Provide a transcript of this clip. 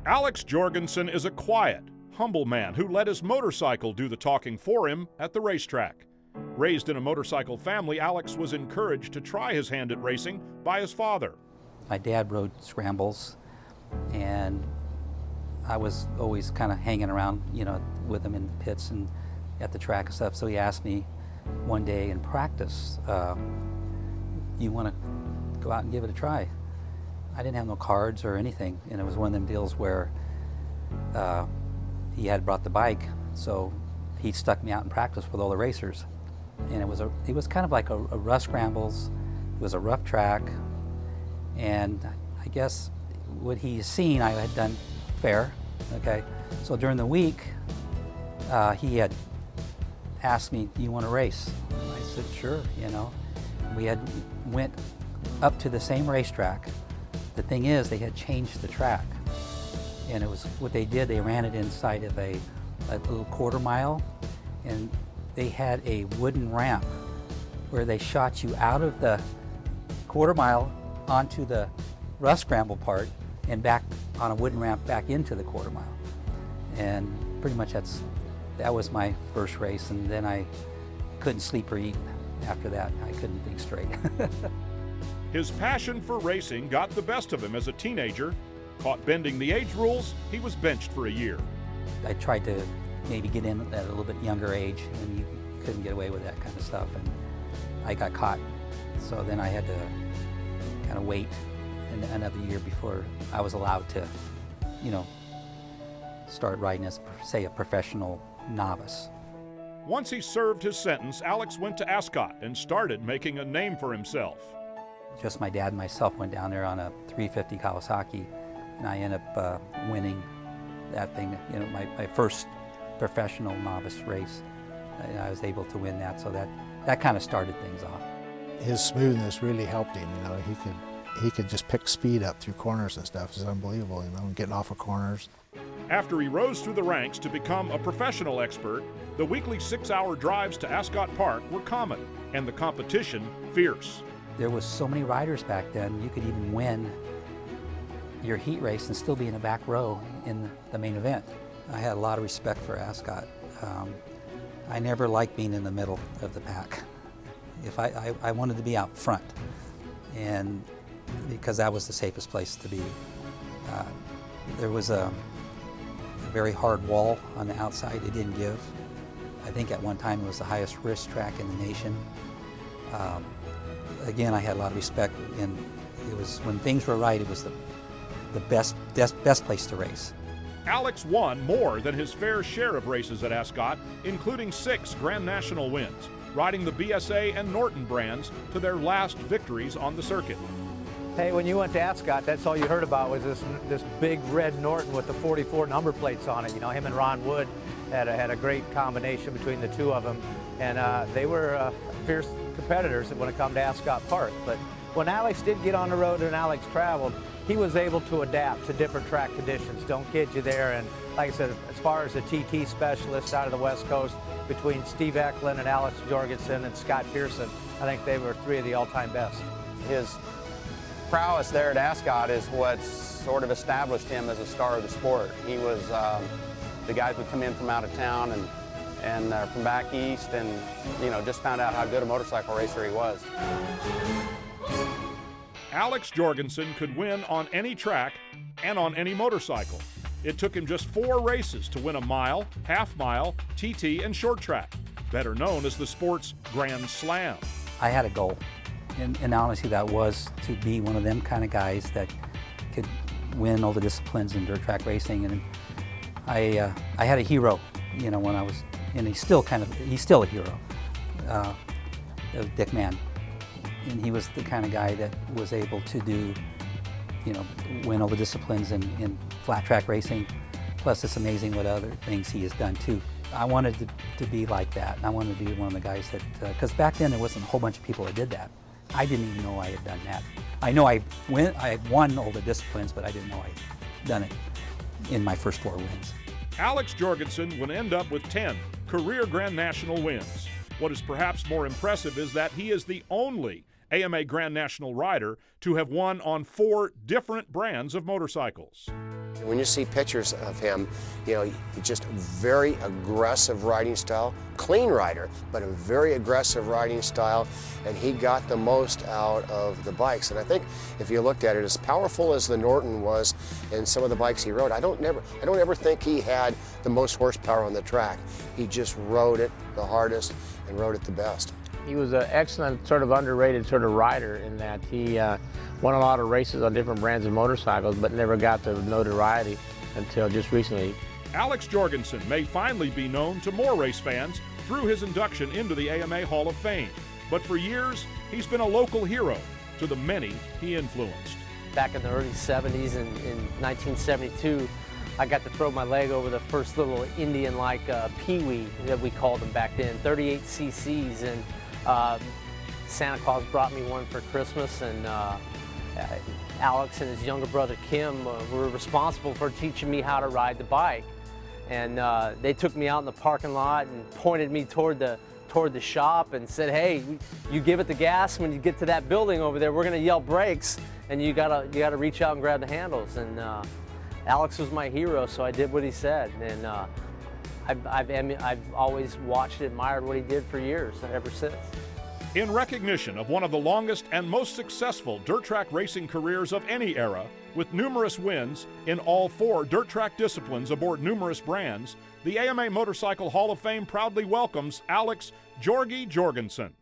Alex Jorgensen is a quiet, humble man who let his motorcycle do the talking for him at the racetrack. Raised in a motorcycle family, Alex was encouraged to try his hand at racing by his father. My dad rode scrambles, and I was always kind of hanging around, with him in the pits and at the track and stuff. So he asked me one day in practice, you want to go out and give it a try? I didn't have no cards or anything, and it was one of them deals where he had brought the bike, so he stuck me out in practice with all the racers. And it was kind of like a rough scrambles. It was a rough track, and I guess what he's seen I had done fair. Okay, so during the week he had asked me, "Do you want to race?" And I said, "Sure." We had went up to the same racetrack. The thing is, they had changed the track, and it was what they did. They ran it inside of a little quarter mile, and they had a wooden ramp where they shot you out of the quarter mile onto the rough scramble part and back on a wooden ramp back into the quarter mile. And pretty much that was my first race, and then I couldn't sleep or eat after that. I couldn't think straight. His passion for racing got the best of him as a teenager. Caught bending the age rules, he was benched for a year. I tried to maybe get in at a little bit younger age, and you couldn't get away with that kind of stuff, and I got caught. So then I had to kind of wait another year before I was allowed to, start riding as, say, a professional novice. Once he served his sentence, Alex went to Ascot and started making a name for himself. Just my dad and myself went down there on a 350 Kawasaki, and I ended up winning that thing, my first professional novice race. I was able to win that, so that kind of started things off. His smoothness really helped him. He could just pick speed up through corners and stuff. It's unbelievable, getting off of corners. After he rose through the ranks to become a professional expert, the weekly 6-hour drives to Ascot Park were common, and the competition fierce. There was so many riders back then, you could even win your heat race and still be in the back row in the main event. I had a lot of respect for Ascot. I never liked being in the middle of the pack. If I wanted to be out front, and because that was the safest place to be. There was a very hard wall on the outside. It didn't give. I think at one time it was the highest risk track in the nation. Again, I had a lot of respect, and it was, when things were right, it was the best place to race. Alex won more than his fair share of races at Ascot, including 6 Grand National wins, riding the BSA and Norton brands to their last victories on the circuit. Hey, when you went to Ascot, that's all you heard about was this big red Norton with the 44 number plates on it. Him and Ron Wood had a great combination between the two of them, and they were fierce competitors when it come to Ascot Park. But when Alex did get on the road and Alex traveled, he was able to adapt to different track conditions. Don't kid you there. And like I said, as far as the TT specialists out of the West Coast, between Steve Eklund and Alex Jorgensen and Scott Pearson, I think they were 3 of the all-time best. His prowess there at Ascot is what sort of established him as a star of the sport. He was, the guys would come in from out of town and from back east, and just found out how good a motorcycle racer he was. Alex Jorgensen could win on any track and on any motorcycle. It took him just 4 races to win a mile, half mile, TT, and short track, better known as the sport's Grand Slam. I had a goal, and honestly that was to be one of them kind of guys that could win all the disciplines in dirt track racing. And I had a hero, when I was, and he's still a hero, Dick Mann. And he was the kind of guy that was able to do, win all the disciplines in flat track racing. Plus, it's amazing what other things he has done too. I wanted to be like that, and I wanted to be one of the guys that, because back then there wasn't a whole bunch of people that did that. I didn't even know I had done that. I know I won all the disciplines, but I didn't know I had done it in my first 4 wins. Alex Jorgensen would end up with 10 career Grand National wins. What is perhaps more impressive is that he is the only AMA Grand National rider to have won on 4 different brands of motorcycles. When you see pictures of him, you know, just very aggressive riding style, clean rider, but a very aggressive riding style, and he got the most out of the bikes. And I think if you looked at it, as powerful as the Norton was in some of the bikes he rode, I don't ever think he had the most horsepower on the track. He just rode it the hardest and rode it the best. He was an excellent, sort of underrated sort of rider in that he won a lot of races on different brands of motorcycles, but never got the notoriety until just recently. Alex Jorgensen may finally be known to more race fans through his induction into the AMA Hall of Fame. But for years, he's been a local hero to the many he influenced. Back in the early 70s, in 1972, I got to throw my leg over the first little Indian-like Pee-wee that we called them back then, 38 cc's, and Santa Claus brought me one for Christmas, and Alex and his younger brother Kim were responsible for teaching me how to ride the bike. And they took me out in the parking lot and pointed me toward the shop and said, "Hey, you give it the gas when you get to that building over there. We're gonna yell brakes, and you gotta reach out and grab the handles." And Alex was my hero, so I did what he said. And I've always watched and admired what he did for years, ever since. In recognition of one of the longest and most successful dirt track racing careers of any era, with numerous wins in all 4 dirt track disciplines aboard numerous brands, the AMA Motorcycle Hall of Fame proudly welcomes Alex Jorgy Jorgensen.